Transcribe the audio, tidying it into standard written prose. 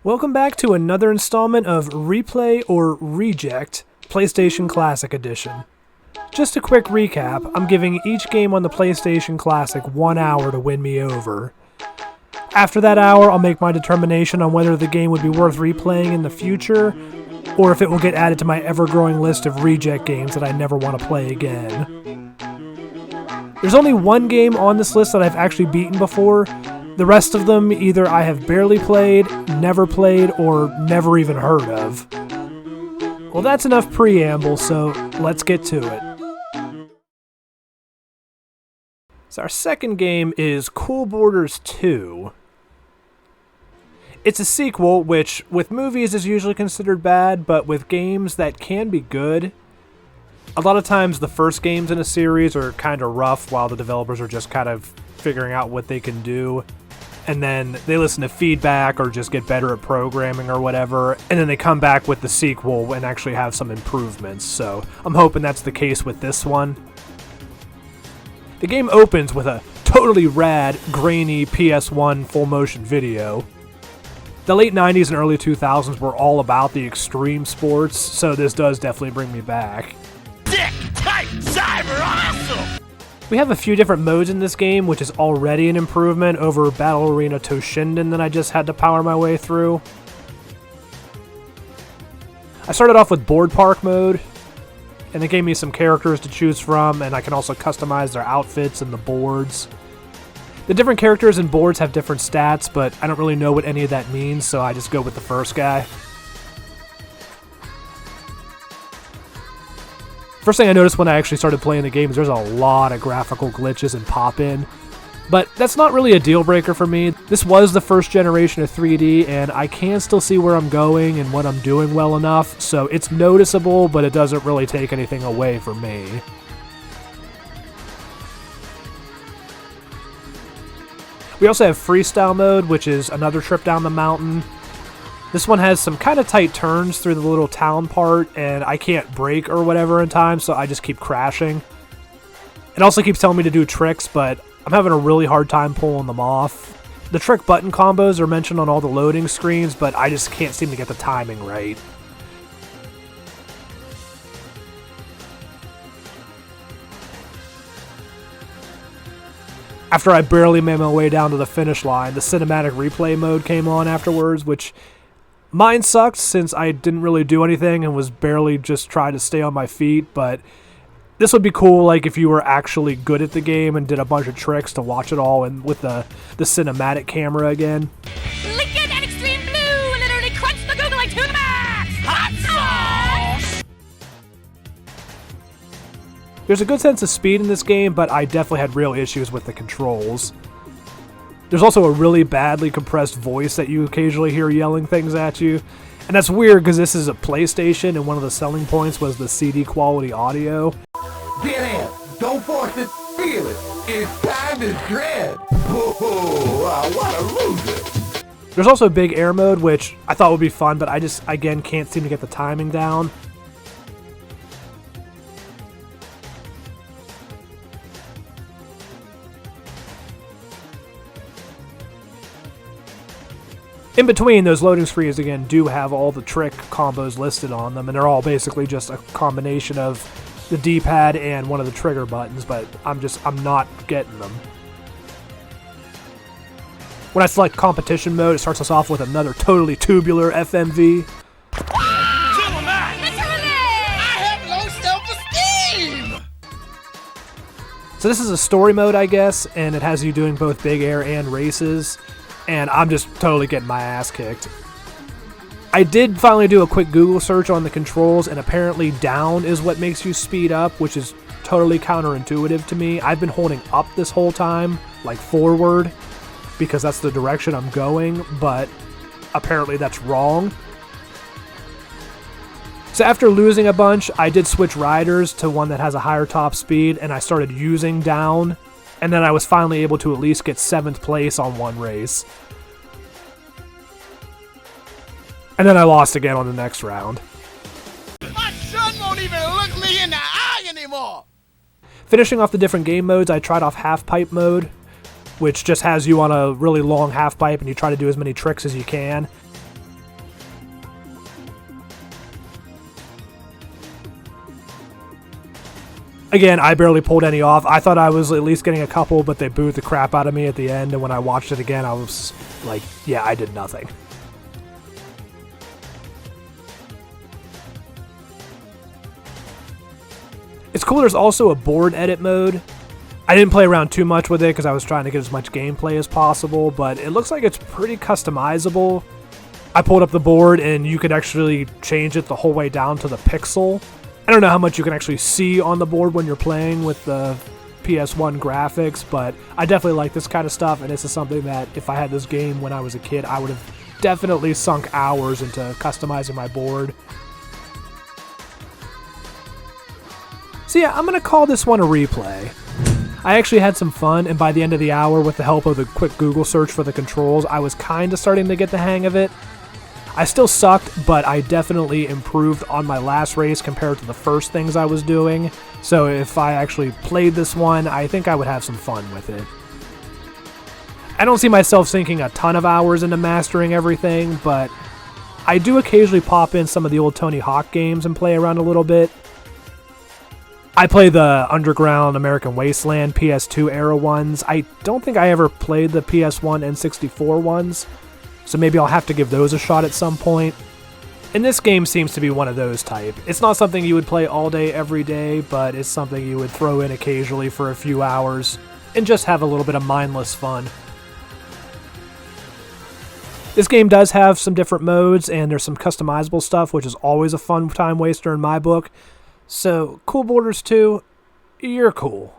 Welcome back to another installment of Replay or Reject PlayStation Classic Edition. Just a quick recap, I'm giving each game on the PlayStation Classic 1 hour to win me over. After that hour, I'll make my determination on whether the game would be worth replaying in the future, or if it will get added to my ever-growing list of reject games that I never want to play again. There's only one game on this list that I've actually beaten before. The rest of them either I have barely played, never played, or never even heard of. Well, that's enough preamble, so let's get to it. So our second game is Cool Borders 2. It's a sequel, which with movies is usually considered bad, but with games that can be good. A lot of times the first games in a series are kind of rough while the developers are just kind of figuring out what they can do. And then they listen to feedback or just get better at programming or whatever, and then they come back with the sequel and actually have some improvements. So I'm hoping that's the case with this one. The game opens with a totally rad, grainy PS1 full motion video. The late 90s and early 2000s were all about the extreme sports, so this does definitely bring me back. Dick, tight, cyber, awesome! We have a few different modes in this game, which is already an improvement over Battle Arena Toshinden that I just had to power my way through. I started off with Board Park mode, and it gave me some characters to choose from, and I can also customize their outfits and the boards. The different characters and boards have different stats, but I don't really know what any of that means, so I just go with the first guy. First thing I noticed when I actually started playing the game is there's a lot of graphical glitches and pop-in, but that's not really a deal breaker for me. This was the first generation of 3D, and I can still see where I'm going and what I'm doing well enough, so it's noticeable, but it doesn't really take anything away from me. We also have freestyle mode, which is another trip down the mountain. This one has some kind of tight turns through the little town part, and I can't brake or whatever in time, so I just keep crashing. It also keeps telling me to do tricks, but I'm having a really hard time pulling them off. The trick button combos are mentioned on all the loading screens, but I just can't seem to get the timing right. After I barely made my way down to the finish line, the cinematic replay mode came on afterwards, which mine sucked since I didn't really do anything and was barely just trying to stay on my feet, but this would be cool like if you were actually good at the game and did a bunch of tricks to watch it all and with the cinematic camera again. Liquid and extreme blue literally crunch the googly to the max! Hot sauce! There's a good sense of speed in this game, but I definitely had real issues with the controls. There's also a really badly compressed voice that you occasionally hear yelling things at you. And that's weird because this is a PlayStation and one of the selling points was the CD quality audio. Get in! Don't force it! Feel it! It's time to dread! Oh, I wanna lose it! There's also big air mode, which I thought would be fun, but I just, again, can't seem to get the timing down. In between, those loading screens, again, do have all the trick combos listed on them, and they're all basically just a combination of the D-pad and one of the trigger buttons, but I'm not getting them. When I select competition mode, it starts us off with another totally tubular FMV. So this is a story mode, I guess, and it has you doing both big air and races. And I'm just totally getting my ass kicked. I did finally do a quick Google search on the controls, and apparently down is what makes you speed up, which is totally counterintuitive to me. I've been holding up this whole time, like forward, because that's the direction I'm going, but apparently that's wrong. So after losing a bunch, I did switch riders to one that has a higher top speed, and I started using down. And then I was finally able to at least get 7th place on one race. And then I lost again on the next round. My son won't even look me in the eye anymore! Finishing off the different game modes, I tried off half-pipe mode, which just has you on a really long half-pipe and you try to do as many tricks as you can. Again, I barely pulled any off. I thought I was at least getting a couple, but they booed the crap out of me at the end, and when I watched it again, I was like, yeah, I did nothing. It's cool, there's also a board edit mode. I didn't play around too much with it because I was trying to get as much gameplay as possible, but it looks like it's pretty customizable. I pulled up the board and you could actually change it the whole way down to the pixel. I don't know how much you can actually see on the board when you're playing with the PS1 graphics, but I definitely like this kind of stuff, and this is something that if I had this game when I was a kid, I would have definitely sunk hours into customizing my board. So yeah, I'm going to call this one a replay. I actually had some fun, and by the end of the hour, with the help of the quick Google search for the controls, I was kind of starting to get the hang of it. I still sucked, but I definitely improved on my last race compared to the first things I was doing. So if I actually played this one, I think I would have some fun with it. I don't see myself sinking a ton of hours into mastering everything, but I do occasionally pop in some of the old Tony Hawk games and play around a little bit. I play the Underground American Wasteland PS2 era ones. I don't think I ever played the PS1 and 64 ones, so maybe I'll have to give those a shot at some point. And this game seems to be one of those type. It's not something you would play all day, every day, but it's something you would throw in occasionally for a few hours and just have a little bit of mindless fun. This game does have some different modes, and there's some customizable stuff, which is always a fun time waster in my book. So, Cool Borders 2, you're cool.